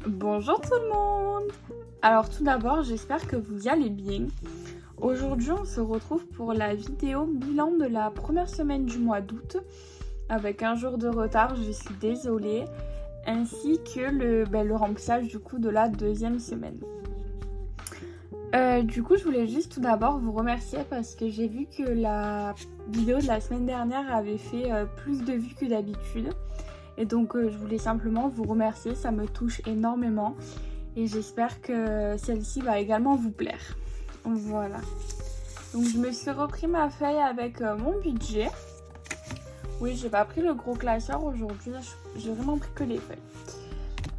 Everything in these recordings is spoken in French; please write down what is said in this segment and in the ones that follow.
Bonjour tout le monde. Alors tout d'abord, j'espère que vous allez bien. Aujourd'hui, on se retrouve pour la vidéo bilan de la première semaine du mois d'août. Avec un jour de retard, je suis désolée. Ainsi que le remplissage du coup de la deuxième semaine. Du coup, je voulais juste tout d'abord vous remercier parce que j'ai vu que la vidéo de la semaine dernière avait fait plus de vues que d'habitude. Et donc, je voulais simplement vous remercier, ça me touche énormément. Et j'espère que celle-ci va également vous plaire. Voilà. Donc, je me suis repris ma feuille avec mon budget. Oui, j'ai pas pris le gros classeur aujourd'hui, j'ai vraiment pris que les feuilles.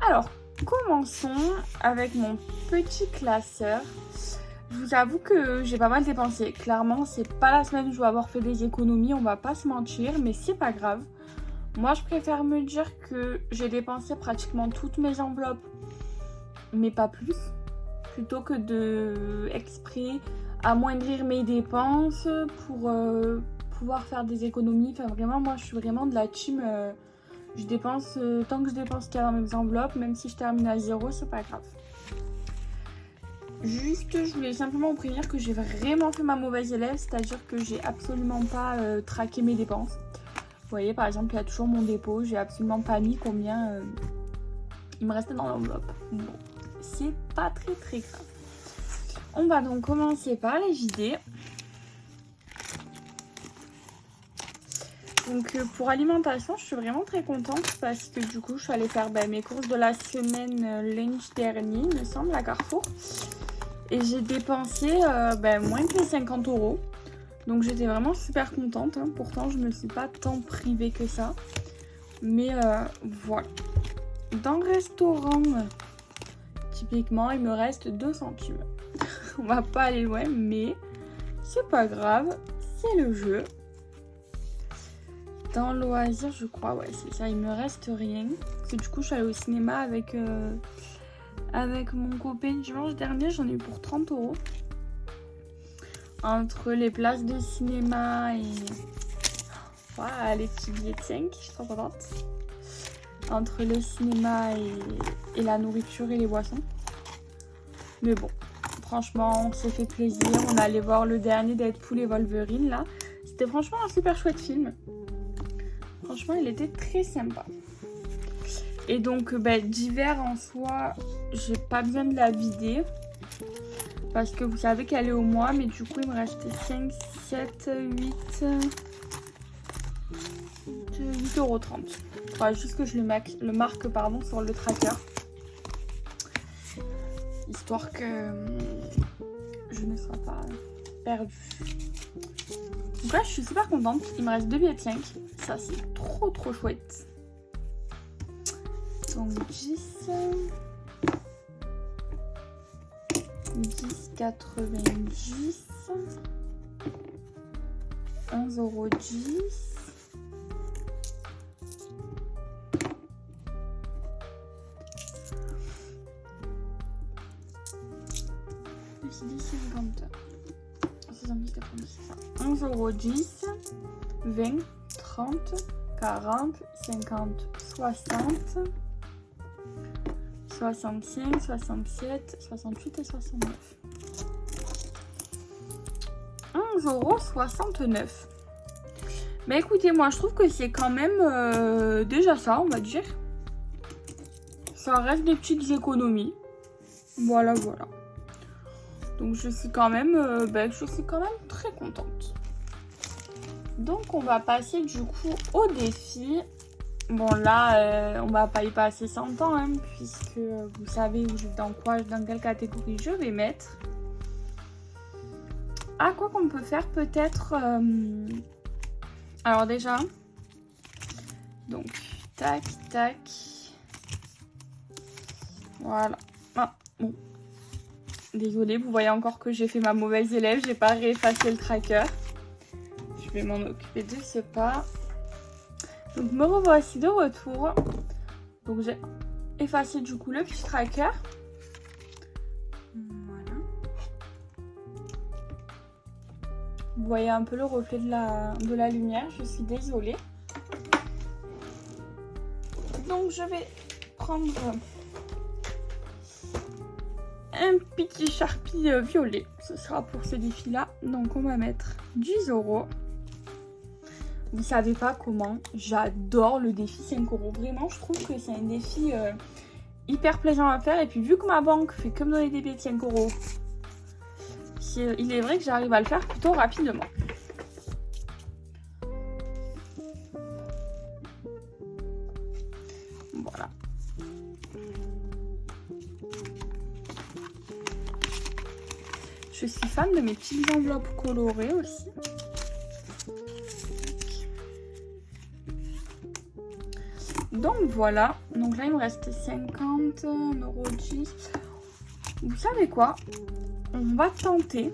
Alors, commençons avec mon petit classeur. Je vous avoue que j'ai pas mal dépensé. Clairement, c'est pas la semaine où je vais avoir fait des économies, on va pas se mentir, mais c'est pas grave. Moi, je préfère me dire que j'ai dépensé pratiquement toutes mes enveloppes, mais pas plus, plutôt que de exprès amoindrir mes dépenses pour pouvoir faire des économies. Enfin, vraiment, moi, je suis vraiment de la team. Je dépense tant que je dépense qu'il y a dans mes enveloppes, même si je termine à 0, c'est pas grave. Juste, je voulais simplement vous prévenir que j'ai vraiment fait ma mauvaise élève, c'est-à-dire que j'ai absolument pas traqué mes dépenses. Vous voyez, par exemple, il y a toujours mon dépôt, j'ai absolument pas mis combien il me restait dans l'enveloppe. Bon, c'est pas très grave. On va donc commencer par les vider. Donc pour alimentation, je suis vraiment très contente parce que du coup, je suis allée faire mes courses de la semaine lundi dernier, il me semble, à Carrefour. Et j'ai dépensé moins que 50 €. Donc j'étais vraiment super contente. Hein. Pourtant, je me suis pas tant privée que ça. Mais voilà. Dans le restaurant, typiquement, il me reste 2 centimes. On va pas aller loin, mais c'est pas grave. C'est le jeu. Dans loisirs, je crois, ouais, c'est ça. Il me reste rien. Parce que du coup, je suis allée au cinéma avec mon copain dimanche dernier. J'en ai eu pour 30 €. Entre les places de cinéma et voilà, les petits billets de 5, je suis trop contente. Entre le cinéma et la nourriture et les boissons. Mais bon, franchement, on s'est fait plaisir. On est allé voir le dernier Deadpool et Wolverine là. C'était franchement un super chouette film. Franchement, il était très sympa. Et donc, d'hiver en soi, j'ai pas besoin de la vider. Parce que vous savez qu'elle est au mois, mais du coup, il me restait 5, 7, 8... 8,30 €. Il faudra juste que je le marque sur le tracker. Histoire que je ne sois pas perdue. Donc là, je suis super contente. Il me reste 2 billets de 5. Ça, c'est trop chouette. Donc 10... 10,90 €. 11,10 €. €. 11,10 €, 20, 30, 40, 50, 60, 65, 67, 68 et 69. 11,69 €. Mais écoutez, moi je trouve que c'est quand même déjà ça, on va dire. Ça reste des petites économies. Voilà. Donc je suis quand même très contente. Donc on va passer du coup au défi. Bon là, on va pas y passer 100 ans, hein, puisque vous savez dans quelle catégorie je vais mettre. Ah, quoi qu'on peut faire peut-être... Alors déjà, donc tac. Voilà. Ah, bon. Désolée, vous voyez encore que j'ai fait ma mauvaise élève, j'ai pas réeffacé le tracker. Je vais m'en occuper de ce pas. Donc me revoici de retour. Donc j'ai effacé du coup le petit tracker. Voilà. Vous voyez un peu le reflet de la lumière, je suis désolée. Donc je vais prendre un petit Sharpie violet. Ce sera pour ce défi-là. Donc on va mettre 10 €. Vous savez pas comment j'adore le défi 5 €. Vraiment, je trouve que c'est un défi hyper plaisant à faire. Et puis vu que ma banque fait que me donner des billets de 5 €, il est vrai que j'arrive à le faire plutôt rapidement. Voilà. Je suis fan de mes petites enveloppes colorées aussi. Donc voilà, donc là il me reste 50 €10. Vous savez quoi? On va tenter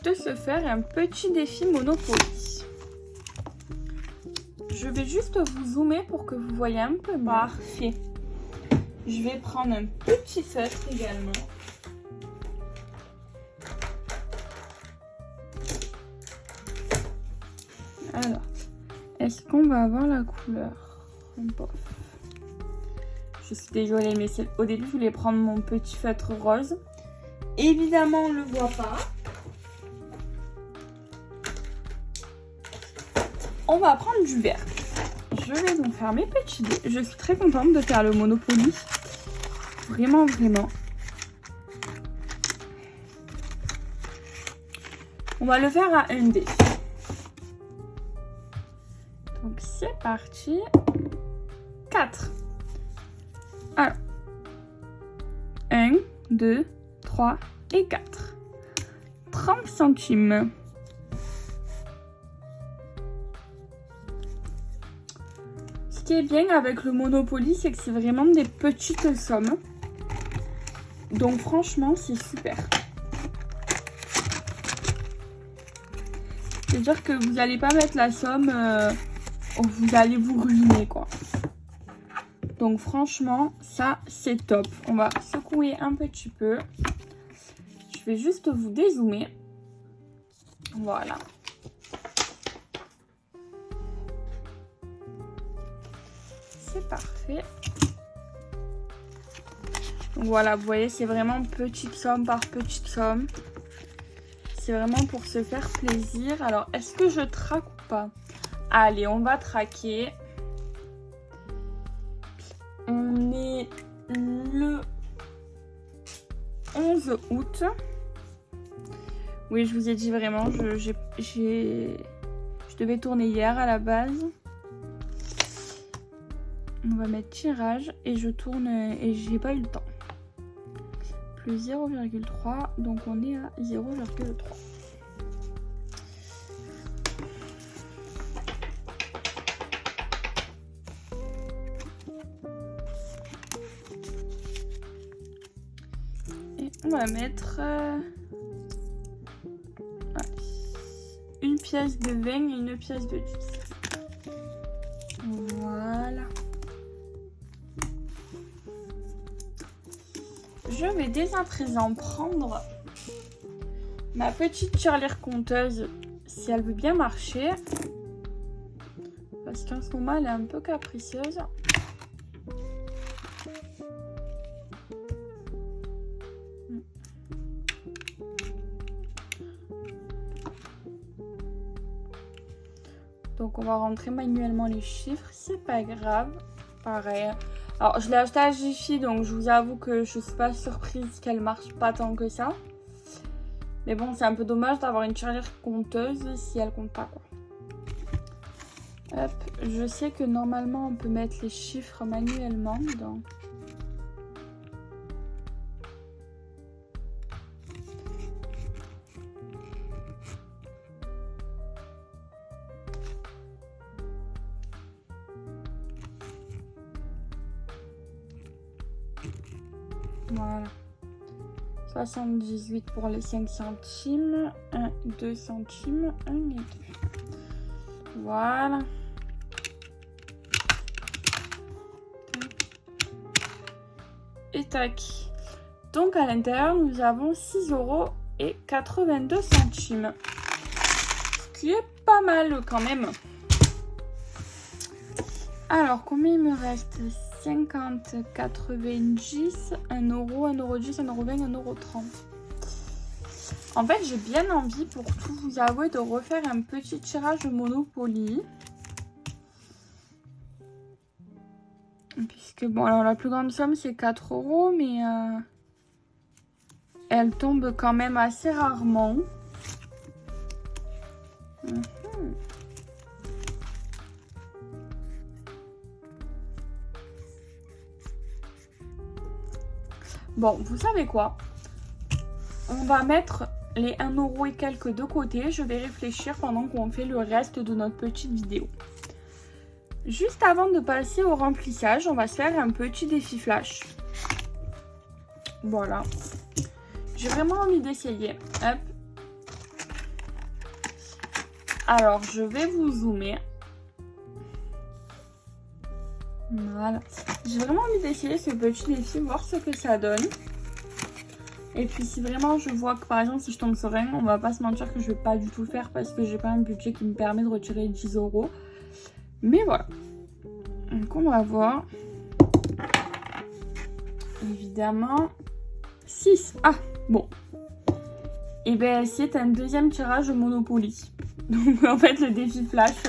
de se faire un petit défi Monopoly. Je vais juste vous zoomer pour que vous voyez un peu mieux. Parfait. Je vais prendre un petit feutre également. Alors, est-ce qu'on va avoir la couleur? Bof. Je suis désolée, mais au début, je voulais prendre mon petit feutre rose. Évidemment, on ne le voit pas. On va prendre du vert. Je vais donc faire mes petits dés. Je suis très contente de faire le Monopoly. Vraiment, vraiment. On va le faire à un dé. Donc c'est parti. 4. Alors. 1, 2, 3 et 4. 30 centimes. Ce qui est bien avec le Monopoly, c'est que c'est vraiment des petites sommes. Donc franchement, c'est super. C'est-à-dire que vous n'allez pas mettre la somme où vous allez vous ruiner, quoi. Donc franchement, ça, c'est top. On va secouer un petit peu. Je vais juste vous dézoomer. Voilà. C'est parfait. Donc voilà, vous voyez, c'est vraiment petite somme par petite somme. C'est vraiment pour se faire plaisir. Alors, est-ce que je traque ou pas? Allez, on va traquer. On est le 11 août. Oui, je vous ai dit vraiment, je devais tourner hier à la base. On va mettre tirage et je tourne et j'ai pas eu le temps. Plus 0,3, donc on est à 0,3. Et on va mettre une pièce de 20 et une pièce de 10. Voilà. Je vais dès à présent prendre ma petite tirelire compteuse si elle veut bien marcher. Parce qu'en ce moment, elle est un peu capricieuse. Donc on va rentrer manuellement les chiffres, c'est pas grave. Pareil. Alors je l'ai acheté à Jiffy, donc je vous avoue que je suis pas surprise qu'elle marche pas tant que ça. Mais bon, c'est un peu dommage d'avoir une tirelire compteuse si elle compte pas, quoi. Hop, je sais que normalement on peut mettre les chiffres manuellement dedans. Voilà. 78 pour les 5 centimes. 1, 2 centimes. 1 et 2. Voilà. Et tac. Donc à l'intérieur, nous avons 6,82 €. Ce qui est pas mal quand même. Alors, combien il me reste? 50, 90, 1 euro, 1 euro 10, 1 euro 20, 1 euro 30. En fait, j'ai bien envie, pour tout vous avouer, de refaire un petit tirage Monopoly. Puisque, bon, alors la plus grande somme, c'est 4 euros, mais elle tombe quand même assez rarement. Bon, vous savez quoi? On va mettre les 1 euro et quelques de côté. Je vais réfléchir pendant qu'on fait le reste de notre petite vidéo. Juste avant de passer au remplissage, on va se faire un petit défi flash. Voilà. J'ai vraiment envie d'essayer. Hop. Alors, je vais vous zoomer. Voilà. J'ai vraiment envie d'essayer ce petit défi, voir ce que ça donne. Et puis si vraiment je vois que par exemple si je tombe sur un, on va pas se mentir que je vais pas du tout le faire parce que j'ai pas un budget qui me permet de retirer 10 euros. Mais voilà. Donc on va voir. Évidemment. 6. Ah, bon. Et bien c'est un deuxième tirage de Monopoly. Donc en fait le défi flash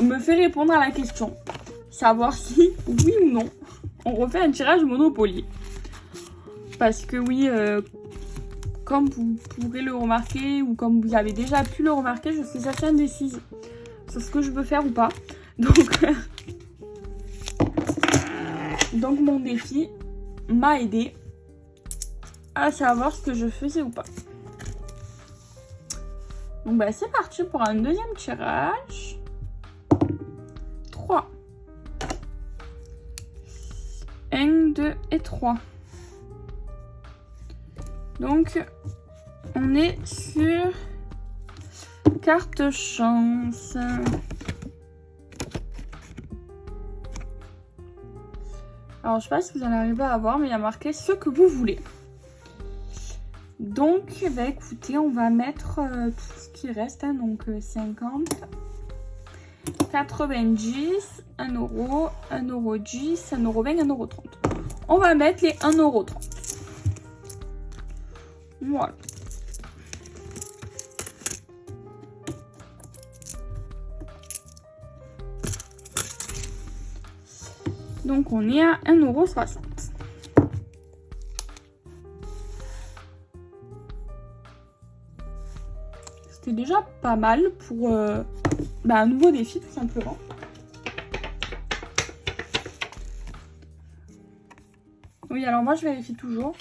me fait répondre à la question. Savoir si, oui ou non, on refait un tirage Monopoly. Parce que oui, comme vous pourrez le remarquer, ou comme vous avez déjà pu le remarquer, je suis assez indécise sur ce que je veux faire ou pas. Donc mon défi m'a aidé à savoir ce que je faisais ou pas. Donc bah, c'est parti pour un deuxième tirage. 3. 1, 2 et 3. Donc, on est sur carte chance. Alors, je sais pas si vous en arrivez à voir, mais il y a marqué ce que vous voulez. Donc, bah, écoutez, on va mettre tout ce qui reste. Hein, donc, 50, 90, 1 euro, 1 euro 10, 1 euro 20, 1 euro 30. On va mettre les 1 euro 30. Voilà. Donc on est à 1,60 €. C'était déjà pas mal pour un nouveau défi tout simplement. Oui, alors moi je vérifie toujours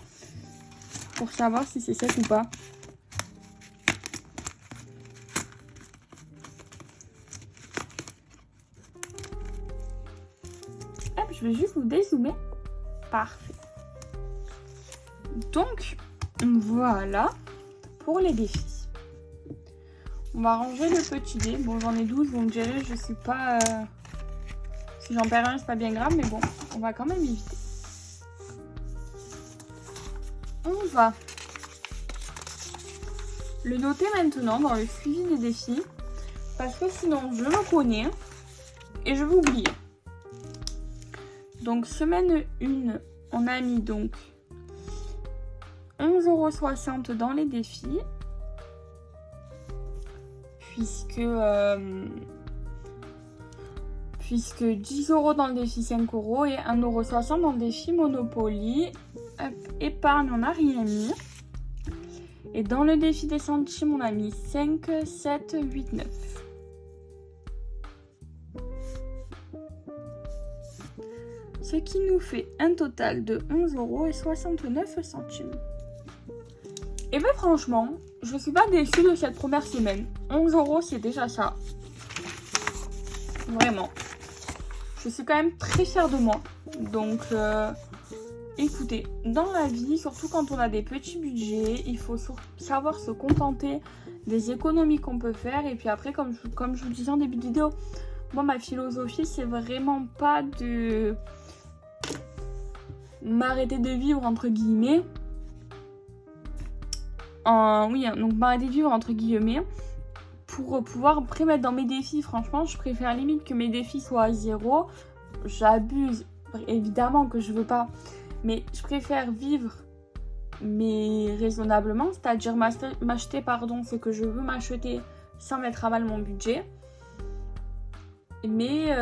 pour savoir si c'est sec ou pas. Hop, je vais juste vous dézoomer. Parfait. Donc, voilà pour les défis. On va ranger le petit dé. Bon, j'en ai 12, vous me direz, je sais pas... Si j'en perds un, c'est pas bien grave, mais bon, on va quand même éviter. On va le noter maintenant dans le suivi des défis parce que sinon je me connais et je vais oublier. Donc semaine 1, on a mis donc 11,60 € dans les défis puisque 10 € dans le défi 5 € et 1,60 € dans le défi Monopoly. Hop, épargne, on n'a rien mis. Et dans le défi des centimes, on a mis 5, 7, 8, 9. Ce qui nous fait un total de 11,69 €. Et bien franchement, je suis pas déçue de cette première semaine. 11 €, c'est déjà ça. Vraiment. Je suis quand même très fière de moi. Donc... écoutez, dans la vie, surtout quand on a des petits budgets, il faut savoir se contenter des économies qu'on peut faire. Et puis après, comme je vous disais en début de vidéo, moi, ma philosophie, c'est vraiment pas de m'arrêter de vivre, entre guillemets. Oui, donc m'arrêter de vivre, entre guillemets, pour pouvoir après mettre dans mes défis. Franchement, je préfère limite que mes défis soient à 0. J'abuse, évidemment que je veux pas. Mais je préfère vivre, mais raisonnablement. C'est-à-dire m'acheter, ce que je veux m'acheter sans mettre à mal mon budget. Mais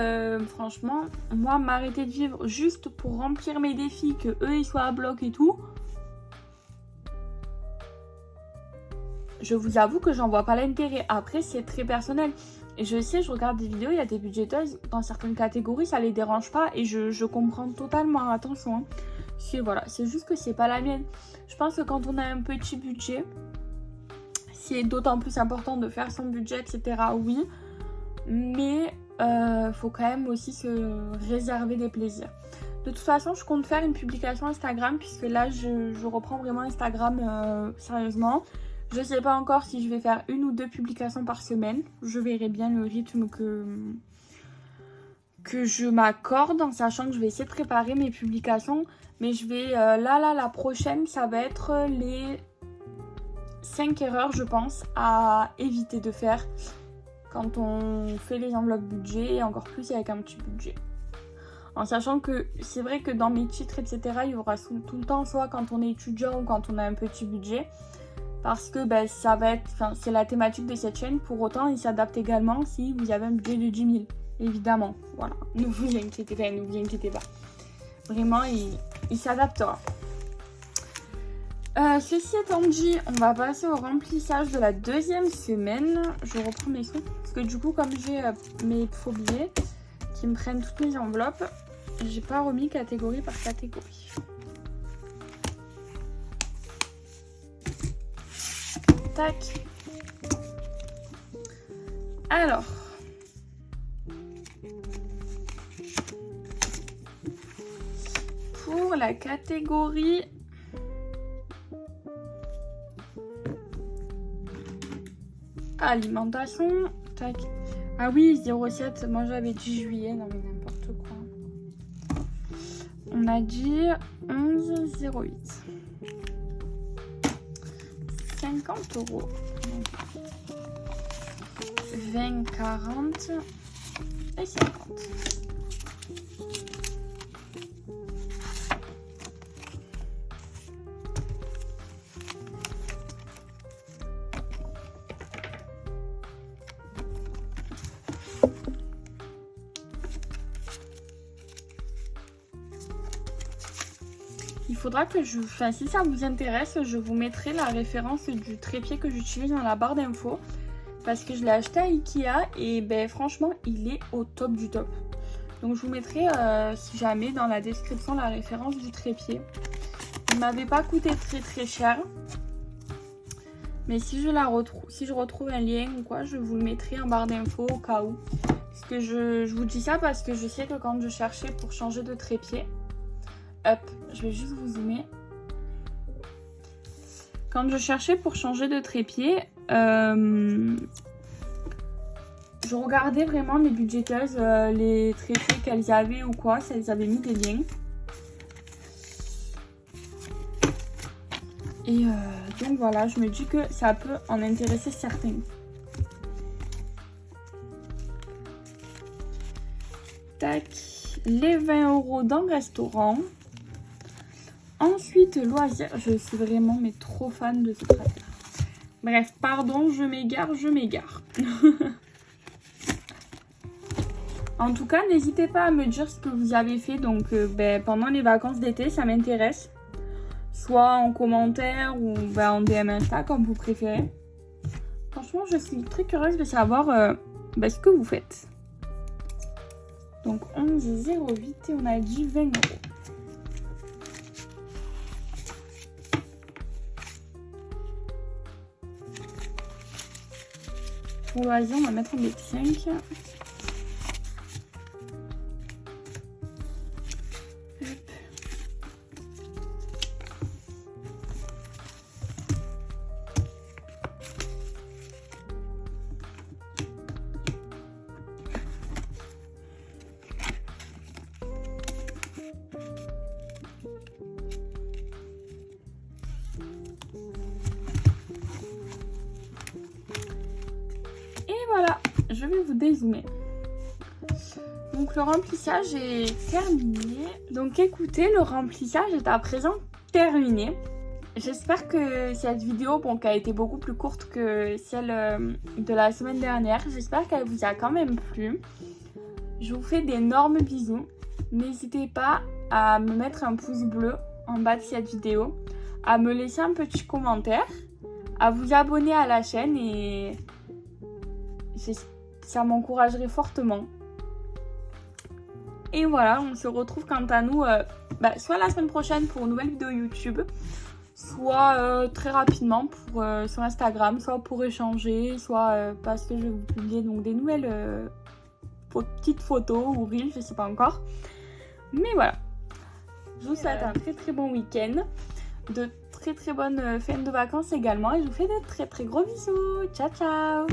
franchement, moi, m'arrêter de vivre juste pour remplir mes défis, que eux ils soient à bloc et tout, je vous avoue que j'en vois pas l'intérêt. Après, c'est très personnel. Et je sais, je regarde des vidéos, il y a des budgéteuses, dans certaines catégories, ça les dérange pas. Et je comprends totalement, attention. Hein. Voilà, c'est juste que c'est pas la mienne. Je pense que quand on a un petit budget, c'est d'autant plus important de faire son budget, etc. Oui, mais faut quand même aussi se réserver des plaisirs. De toute façon, je compte faire une publication Instagram, puisque là, je reprends vraiment Instagram sérieusement. Je sais pas encore si je vais faire 1 ou 2 publications par semaine. Je verrai bien le rythme que je m'accorde, en sachant que je vais essayer de préparer mes publications. Mais je vais, la prochaine, ça va être les 5 erreurs, je pense, à éviter de faire quand on fait les enveloppes budget, et encore plus avec un petit budget. En sachant que c'est vrai que dans mes titres, etc., il y aura tout le temps, soit quand on est étudiant ou quand on a un petit budget, parce que ça va être, c'est la thématique de cette chaîne. Pour autant, il s'adapte également si vous avez un budget de 10 000, évidemment. Voilà, ne vous inquiétez pas. Vraiment, il s'adaptera. Ceci étant dit, on va passer au remplissage de la 2e semaine. Je reprends mes sons, parce que du coup, comme j'ai mes faux billets qui me prennent toutes mes enveloppes, j'ai pas remis catégorie par catégorie. Tac. Alors, pour la catégorie alimentation, tac. Ah oui, 07, moi j'avais dit juillet, non mais n'importe quoi. On a dit 11,08. 50 €. 20, 40 et 50. Il faudra que si ça vous intéresse, je vous mettrai la référence du trépied que j'utilise dans la barre d'infos. Parce que je l'ai acheté à Ikea et franchement, il est au top du top. Donc je vous mettrai, si jamais, dans la description la référence du trépied. Il m'avait pas coûté très cher. Mais si je retrouve un lien ou quoi, je vous le mettrai en barre d'infos au cas où. Parce que je vous dis ça parce que je sais que quand je cherchais pour changer de trépied, hop, je vais juste vous zoomer. Quand je cherchais pour changer de trépied, je regardais vraiment les budgéteuses, les trépieds qu'elles avaient ou quoi, si elles avaient mis des liens. Et donc voilà, je me dis que ça peut en intéresser certains. Tac, les 20 € dans le restaurant. Ensuite, loisirs. Je suis vraiment trop fan de cette affaire. Bref, pardon, je m'égare. En tout cas, n'hésitez pas à me dire ce que vous avez fait donc, pendant les vacances d'été, ça m'intéresse. Soit en commentaire ou en DM Insta, comme vous préférez. Franchement, je suis très curieuse de savoir ce que vous faites. Donc 11,08 et on a dit 20 €. Pour loisir, on va mettre en B5. je vais vous dézoomer. Donc le remplissage est terminé. Donc écoutez, le remplissage est à présent terminé. J'espère que cette vidéo, bon, qui a été beaucoup plus courte que celle de la semaine dernière, j'espère qu'elle vous a quand même plu. Je vous fais d'énormes bisous. N'hésitez pas à me mettre un pouce bleu en bas de cette vidéo, à me laisser un petit commentaire, à vous abonner à la chaîne et ça m'encouragerait fortement. Et voilà, on se retrouve quant à nous soit la semaine prochaine pour une nouvelle vidéo YouTube, soit très rapidement sur Instagram, soit pour échanger, soit parce que je vais vous publier donc des nouvelles petites photos ou reels, je sais pas encore. Mais voilà, je vous souhaite un très très bon week-end, de très très bonnes fins de vacances également et je vous fais de très très gros bisous. Ciao ciao.